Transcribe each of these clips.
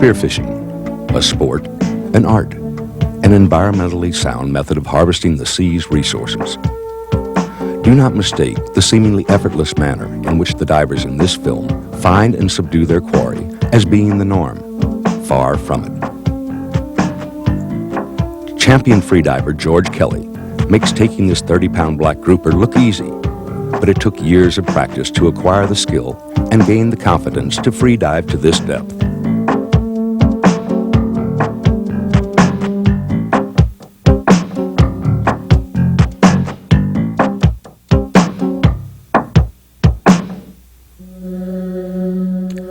Spearfishing, a sport, an art, an environmentally sound method of harvesting the sea's resources. Do not mistake the seemingly effortless manner in which the divers in this film find and subdue their quarry as being the norm. Far from it. Champion freediver George Kelly makes taking this 30-pound black grouper look easy, but it took years of practice to acquire the skill and gain the confidence to free dive to this depth.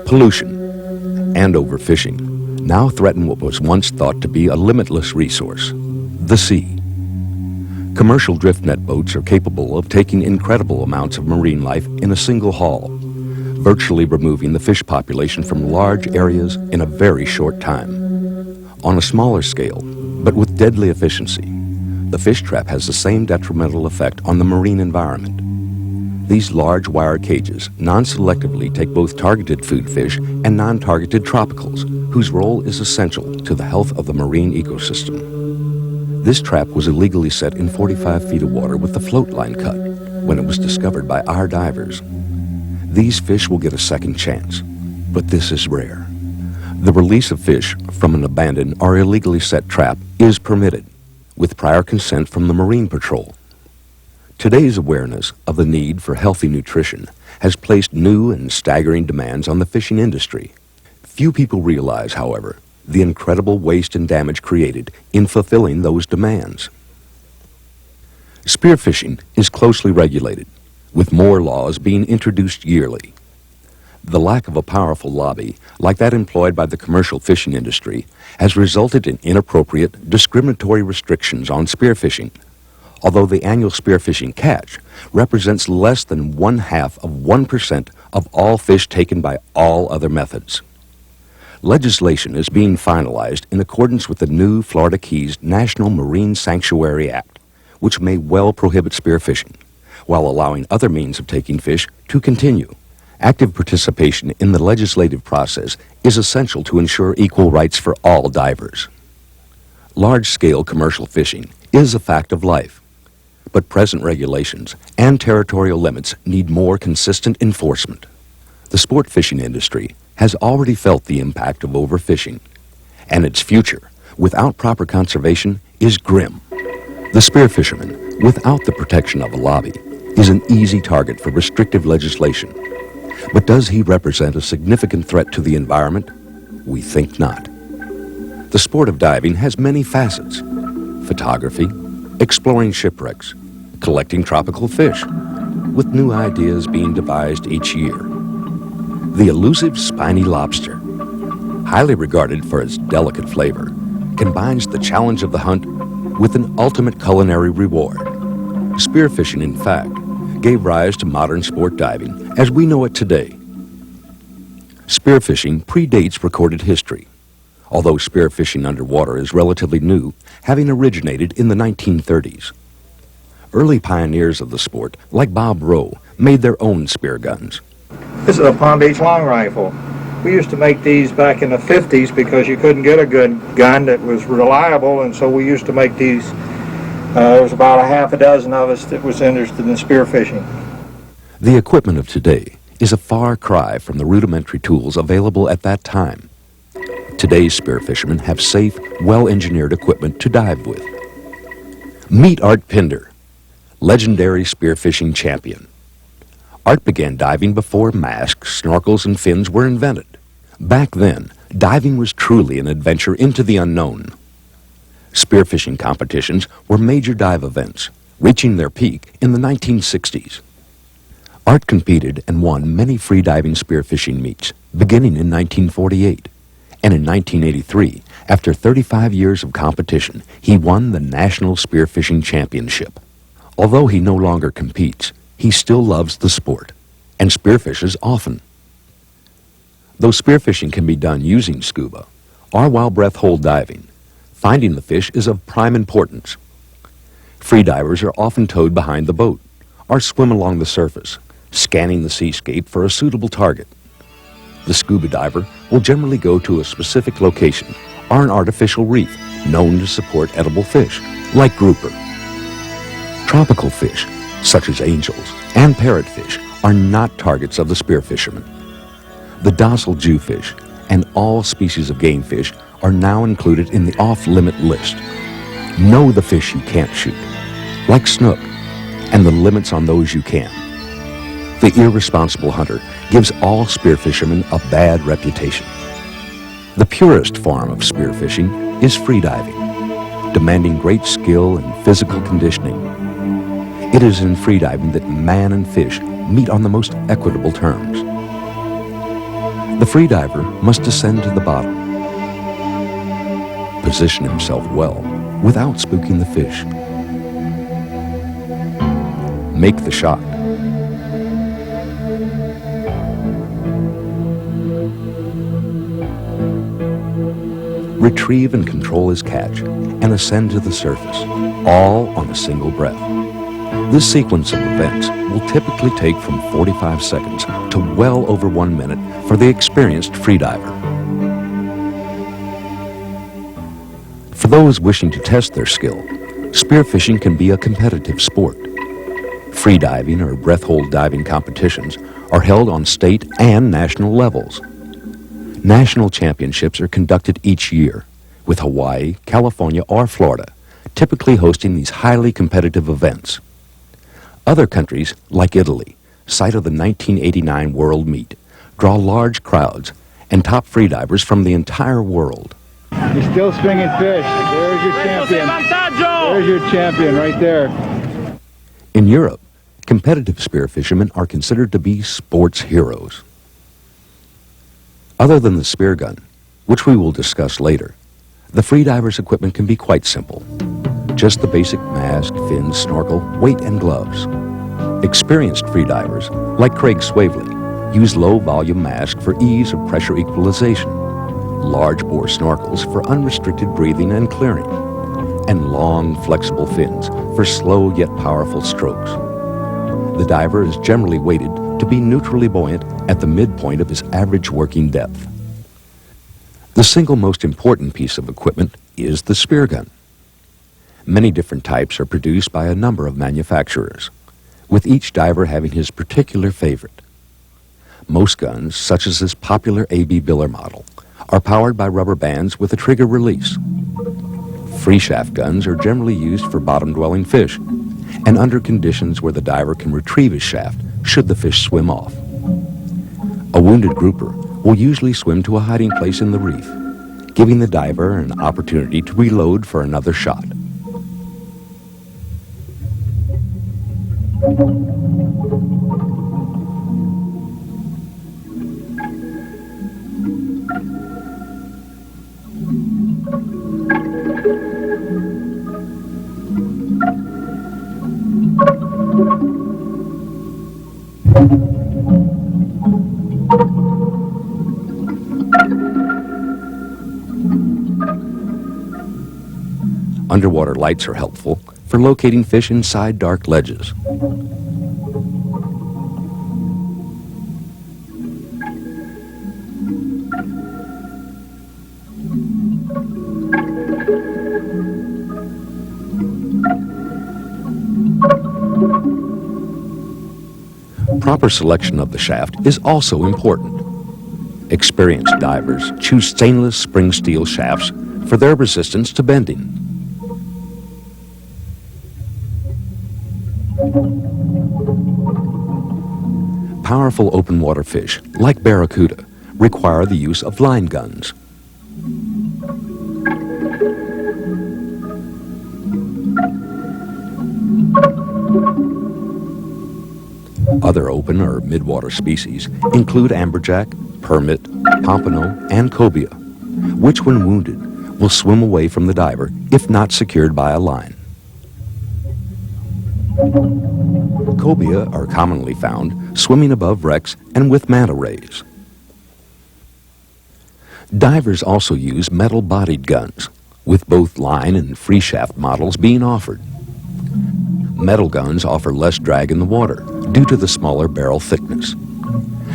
Pollution and overfishing now threaten what was once thought to be a limitless resource, the sea. Commercial drift net boats are capable of taking incredible amounts of marine life in a single haul, virtually removing the fish population from large areas in a very short time. On a smaller scale, but with deadly efficiency, the fish trap has the same detrimental effect on the marine environment. These large wire cages non-selectively take both targeted food fish and non-targeted tropicals, whose role is essential to the health of the marine ecosystem. This trap was illegally set in 45 feet of water with the float line cut when it was discovered by our divers. These fish will get a second chance, but this is rare. The release of fish from an abandoned or illegally set trap is permitted, with prior consent from the Marine Patrol. Today's awareness of the need for healthy nutrition has placed new and staggering demands on the fishing industry. Few people realize, however, the incredible waste and damage created in fulfilling those demands. Spearfishing is closely regulated, with more laws being introduced yearly. The lack of a powerful lobby, like that employed by the commercial fishing industry, has resulted in inappropriate, discriminatory restrictions on spearfishing, although the annual spearfishing catch represents less than 0.5% of all fish taken by all other methods. Legislation is being finalized in accordance with the new Florida Keys National Marine Sanctuary Act, which may well prohibit spearfishing, while allowing other means of taking fish to continue. Active participation in the legislative process is essential to ensure equal rights for all divers. Large-scale commercial fishing is a fact of life, but present regulations and territorial limits need more consistent enforcement. The sport fishing industry has already felt the impact of overfishing, and its future, without proper conservation, is grim. The spearfisherman, without the protection of a lobby, is an easy target for restrictive legislation. But does he represent a significant threat to the environment? We think not. The sport of diving has many facets: photography, exploring shipwrecks, collecting tropical fish, with new ideas being devised each year. The elusive spiny lobster, highly regarded for its delicate flavor, combines the challenge of the hunt with an ultimate culinary reward. Spearfishing, in fact, gave rise to modern sport diving as we know it today. Spearfishing predates recorded history, although spearfishing underwater is relatively new, having originated in the 1930s. Early pioneers of the sport, like Bob Rowe, made their own spear guns. This is a Palm Beach long rifle. We used to make these back in the 50s because you couldn't get a good gun that was reliable, and so we used to make these. There was about a half a dozen of us that was interested in spearfishing. The equipment of today is a far cry from the rudimentary tools available at that time. Today's spearfishermen have safe, well-engineered equipment to dive with. Meet Art Pinder, legendary spearfishing champion. Art began diving before masks, snorkels, and fins were invented. Back then, diving was truly an adventure into the unknown. Spearfishing competitions were major dive events, reaching their peak in the 1960s. Art competed and won many free-diving spearfishing meets, beginning in 1948. And in 1983, after 35 years of competition, he won the National Spearfishing Championship. Although he no longer competes, he still loves the sport and spearfishes often. Though spearfishing can be done using scuba or while breath hold diving, finding the fish is of prime importance. Freedivers are often towed behind the boat or swim along the surface, scanning the seascape for a suitable target. The scuba diver will generally go to a specific location or an artificial reef known to support edible fish, like grouper. Tropical fish, such as angels and parrotfish, are not targets of the spearfishermen. The docile jewfish and all species of game fish are now included in the off-limit list. Know the fish you can't shoot, like snook, and the limits on those you can. The irresponsible hunter gives all spearfishermen a bad reputation. The purest form of spearfishing is freediving, demanding great skill and physical conditioning. It is in freediving that man and fish meet on the most equitable terms. The freediver must descend to the bottom, position himself well without spooking the fish, make the shot, retrieve and control his catch, and ascend to the surface, all on a single breath. This sequence of events will typically take from 45 seconds to well over 1 minute for the experienced freediver. For those wishing to test their skill, spearfishing can be a competitive sport. Freediving or breath hold diving competitions are held on state and national levels. National championships are conducted each year, with Hawaii, California, or Florida typically hosting these highly competitive events. Other countries, like Italy, site of the 1989 World Meet, draw large crowds and top freedivers from the entire world. You're still swinging fish. There's your champion. There's your champion right there. In Europe, competitive spearfishermen are considered to be sports heroes. Other than the spear gun, which we will discuss later, the freediver's equipment can be quite simple. Just the basic mask, fins, snorkel, weight, and gloves. Experienced freedivers, like Craig Swavely, use low-volume masks for ease of pressure equalization, large-bore snorkels for unrestricted breathing and clearing, and long, flexible fins for slow yet powerful strokes. The diver is generally weighted to be neutrally buoyant at the midpoint of his average working depth. The single most important piece of equipment is the spear gun. Many different types are produced by a number of manufacturers, with each diver having his particular favorite. Most guns, such as this popular A.B. Biller model, are powered by rubber bands with a trigger release. Free shaft guns are generally used for bottom-dwelling fish and under conditions where the diver can retrieve his shaft should the fish swim off. A wounded grouper will usually swim to a hiding place in the reef, giving the diver an opportunity to reload for another shot. Underwater lights are helpful for locating fish inside dark ledges. Proper selection of the shaft is also important. Experienced divers choose stainless spring steel shafts for their resistance to bending. Powerful open water fish, like barracuda, require the use of line guns. Other open or midwater species include amberjack, permit, pompano, and cobia, which when wounded will swim away from the diver if not secured by a line. Cobia are commonly found swimming above wrecks and with manta rays. Divers also use metal-bodied guns, with both line and free shaft models being offered. Metal guns offer less drag in the water due to the smaller barrel thickness.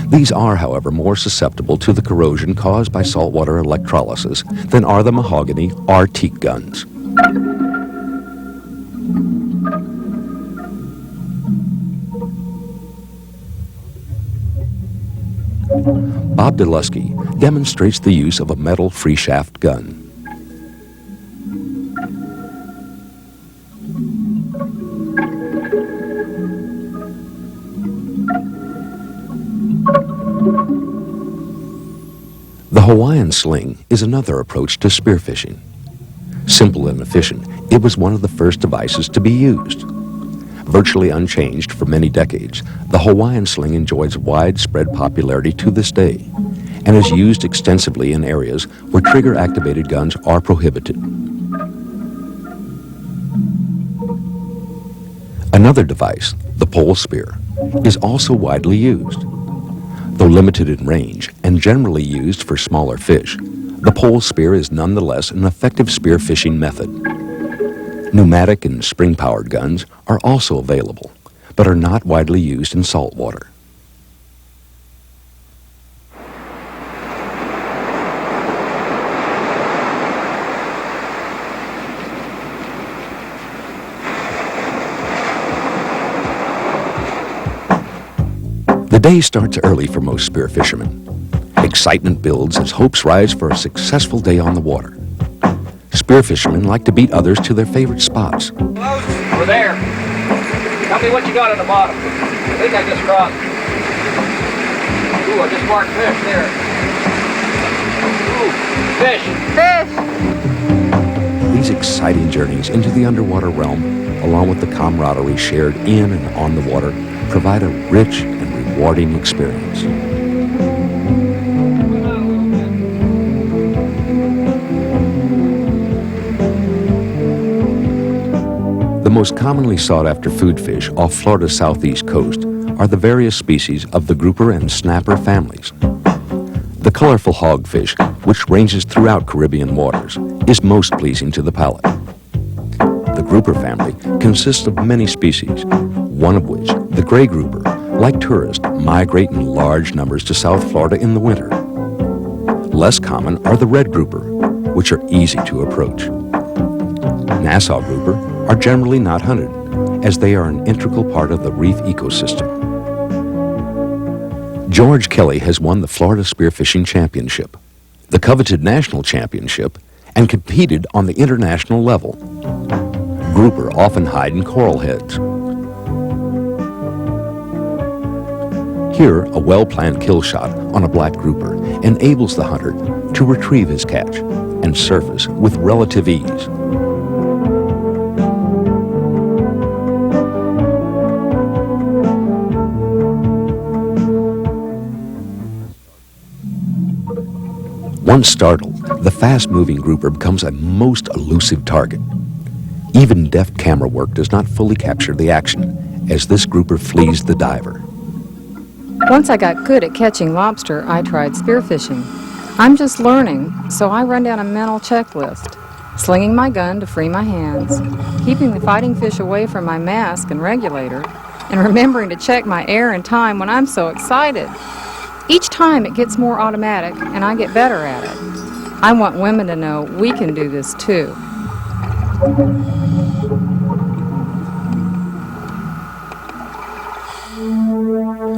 These are, however, more susceptible to the corrosion caused by saltwater electrolysis than are the mahogany or teak guns. Bob Delusky demonstrates the use of a metal free-shaft gun. The Hawaiian sling is another approach to spearfishing. Simple and efficient, it was one of the first devices to be used. Virtually unchanged for many decades, the Hawaiian sling enjoys widespread popularity to this day and is used extensively in areas where trigger-activated guns are prohibited. Another device, the pole spear, is also widely used. Though limited in range and generally used for smaller fish, the pole spear is nonetheless an effective spearfishing method. Pneumatic and spring-powered guns are also available, but are not widely used in saltwater. The day starts early for most spear fishermen. Excitement builds as hopes rise for a successful day on the water. Spear fishermen like to beat others to their favorite spots. We're there. Tell me what you got on the bottom. I think I just caught. Ooh, I just marked fish there. Ooh, fish. These exciting journeys into the underwater realm, along with the camaraderie shared in and on the water, provide a rich and rewarding experience. The most commonly sought-after food fish off Florida's southeast coast are the various species of the grouper and snapper families. The colorful hogfish, which ranges throughout Caribbean waters, is most pleasing to the palate. The grouper family consists of many species, one of which, the gray grouper, like tourists, migrate in large numbers to South Florida in the winter. Less common are the red grouper, which are easy to approach. Nassau grouper are generally not hunted, as they are an integral part of the reef ecosystem. George Kelly has won the Florida Spearfishing Championship, the coveted national championship, and competed on the international level. Grouper often hide in coral heads. Here, a well-planned kill shot on a black grouper enables the hunter to retrieve his catch and surface with relative ease. Once startled, the fast-moving grouper becomes a most elusive target. Even deft camera work does not fully capture the action, as this grouper flees the diver. Once I got good at catching lobster, I tried spearfishing. I'm just learning, so I run down a mental checklist. Slinging my gun to free my hands, keeping the fighting fish away from my mask and regulator, and remembering to check my air and time when I'm so excited. Each time it gets more automatic, and I get better at it. I want women to know we can do this too.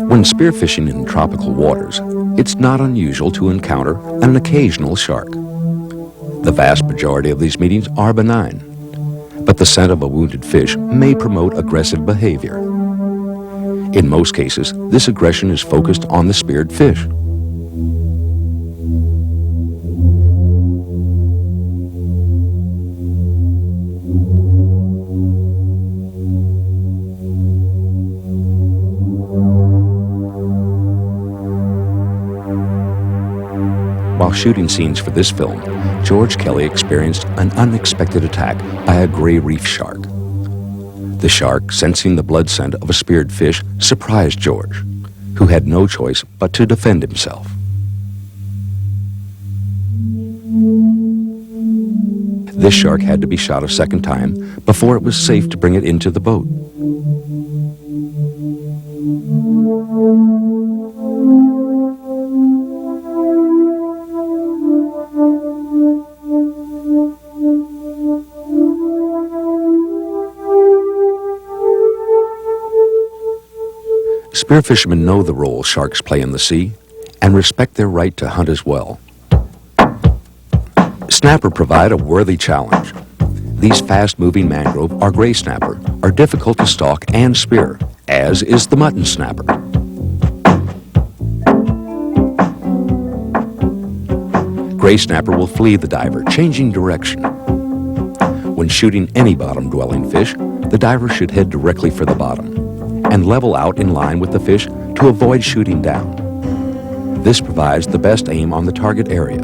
When spearfishing in tropical waters, it's not unusual to encounter an occasional shark. The vast majority of these meetings are benign, but the scent of a wounded fish may promote aggressive behavior. In most cases, this aggression is focused on the speared fish. While shooting scenes for this film, George Kelly experienced an unexpected attack by a gray reef shark. The shark, sensing the blood scent of a speared fish, surprised George, who had no choice but to defend himself. This shark had to be shot a second time before it was safe to bring it into the boat. Spearfishermen know the role sharks play in the sea and respect their right to hunt as well. Snapper provide a worthy challenge. These fast-moving mangrove or gray snapper are difficult to stalk and spear, as is the mutton snapper. Gray snapper will flee the diver, changing direction. When shooting any bottom-dwelling fish, the diver should head directly for the bottom and level out in line with the fish to avoid shooting down. This provides the best aim on the target area.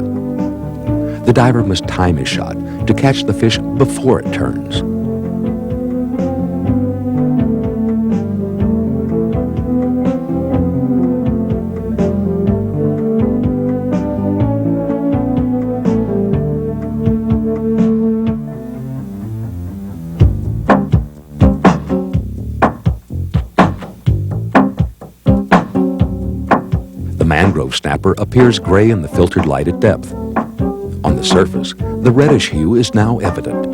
The diver must time his shot to catch the fish before it turns. The mangrove snapper appears gray in the filtered light at depth. On the surface, the reddish hue is now evident.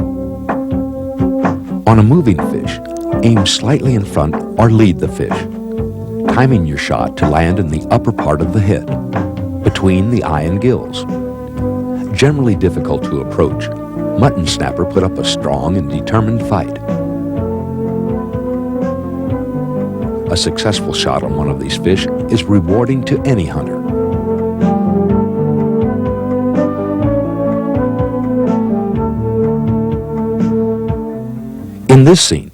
On a moving fish, aim slightly in front or lead the fish, timing your shot to land in the upper part of the head, between the eye and gills. Generally difficult to approach, mutton snapper put up a strong and determined fight. A successful shot on one of these fish is rewarding to any hunter. In this scene,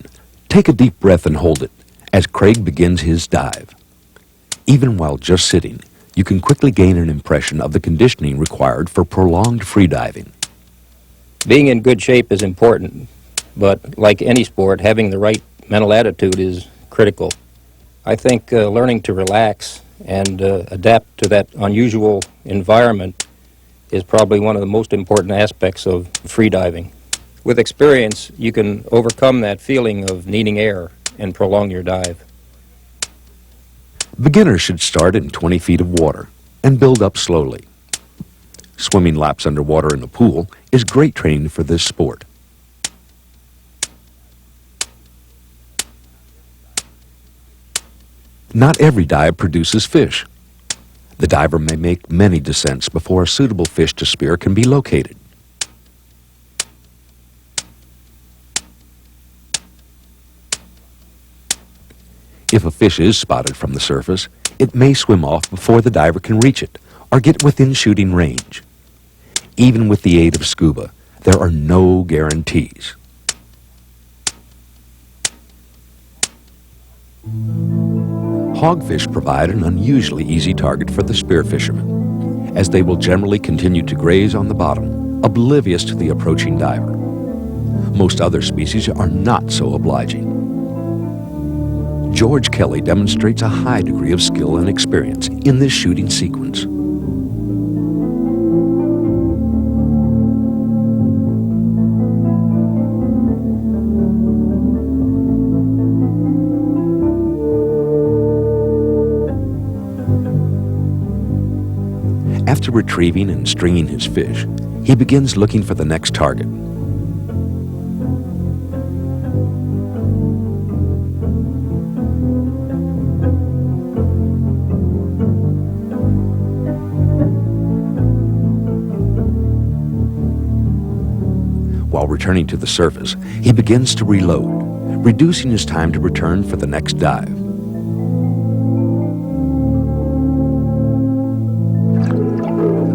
take a deep breath and hold it as Craig begins his dive. Even while just sitting, you can quickly gain an impression of the conditioning required for prolonged freediving. Being in good shape is important, but like any sport, having the right mental attitude is critical. I think learning to relax and adapt to that unusual environment is probably one of the most important aspects of freediving. With experience, you can overcome that feeling of needing air and prolong your dive. Beginners should start in 20 feet of water and build up slowly. Swimming laps underwater in a pool is great training for this sport. Not every dive produces fish. The diver may make many descents before a suitable fish to spear can be located. If a fish is spotted from the surface, it may swim off before the diver can reach it or get within shooting range. Even with the aid of scuba, there are no guarantees. Hogfish provide an unusually easy target for the spearfishermen, as they will generally continue to graze on the bottom, oblivious to the approaching diver. Most other species are not so obliging. George Kelly demonstrates a high degree of skill and experience in this shooting sequence. After retrieving and stringing his fish, he begins looking for the next target. While returning to the surface, he begins to reload, reducing his time to return for the next dive.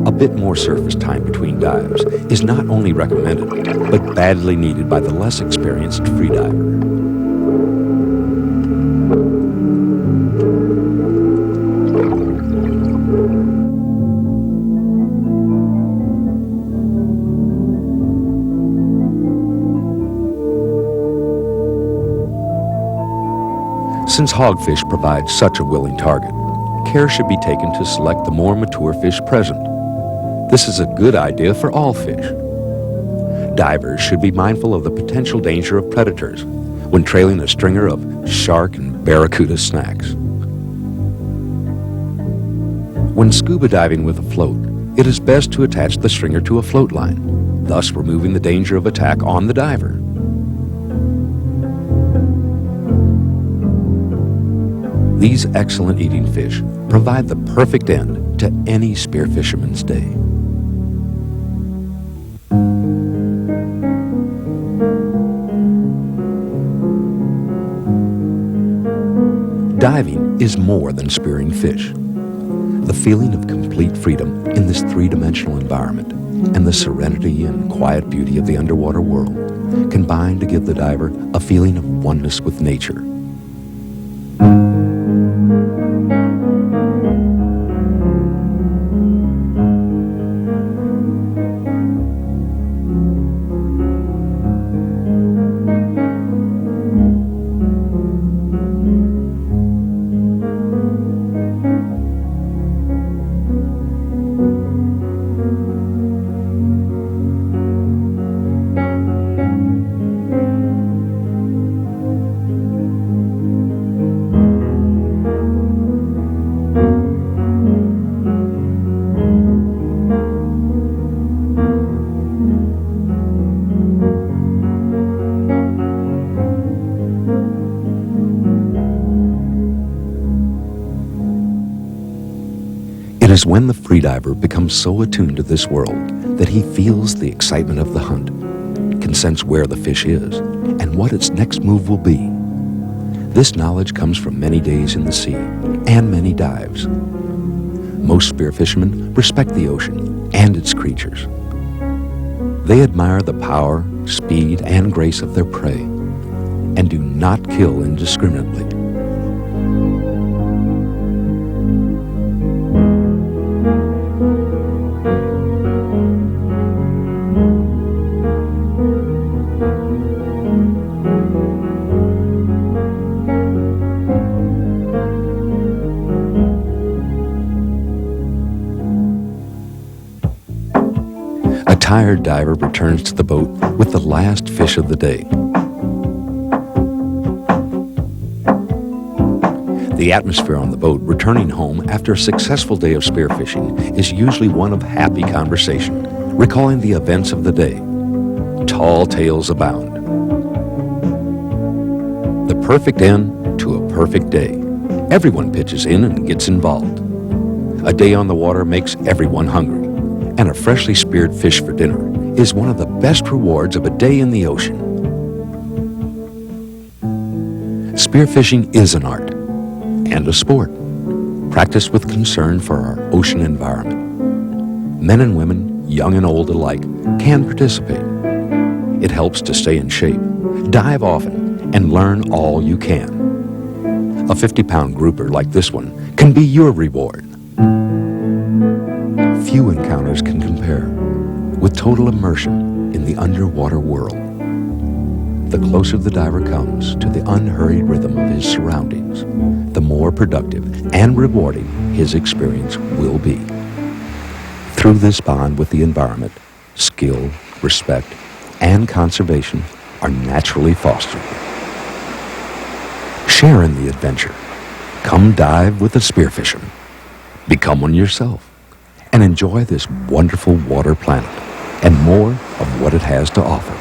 A bit more surface time between dives is not only recommended, but badly needed by the less experienced freediver. Since hogfish provide such a willing target, care should be taken to select the more mature fish present. This is a good idea for all fish. Divers should be mindful of the potential danger of predators when trailing a stringer of shark and barracuda snacks. When scuba diving with a float, it is best to attach the stringer to a float line, thus removing the danger of attack on the diver. These excellent eating fish provide the perfect end to any spearfisherman's day. Diving is more than spearing fish. The feeling of complete freedom in this three-dimensional environment and the serenity and quiet beauty of the underwater world combine to give the diver a feeling of oneness with nature. It is when the freediver becomes so attuned to this world that he feels the excitement of the hunt, can sense where the fish is, and what its next move will be. This knowledge comes from many days in the sea and many dives. Most spearfishermen respect the ocean and its creatures. They admire the power, speed, and grace of their prey, and do not kill indiscriminately. A tired diver returns to the boat with the last fish of the day. The atmosphere on the boat returning home after a successful day of spearfishing is usually one of happy conversation, recalling the events of the day. Tall tales abound. The perfect end to a perfect day. Everyone pitches in and gets involved. A day on the water makes everyone hungry, and a freshly speared fish for dinner is one of the best rewards of a day in the ocean. Spearfishing is an art and a sport, practiced with concern for our ocean environment. Men and women, young and old alike, can participate. It helps to stay in shape, dive often, and learn all you can. A 50-pound grouper like this one can be your reward. Few encounters can compare with total immersion in the underwater world. The closer the diver comes to the unhurried rhythm of his surroundings, the more productive and rewarding his experience will be. Through this bond with the environment, skill, respect, and conservation are naturally fostered. Share in the adventure. Come dive with a spearfisherman. Become one yourself and enjoy this wonderful water planet and more of what it has to offer.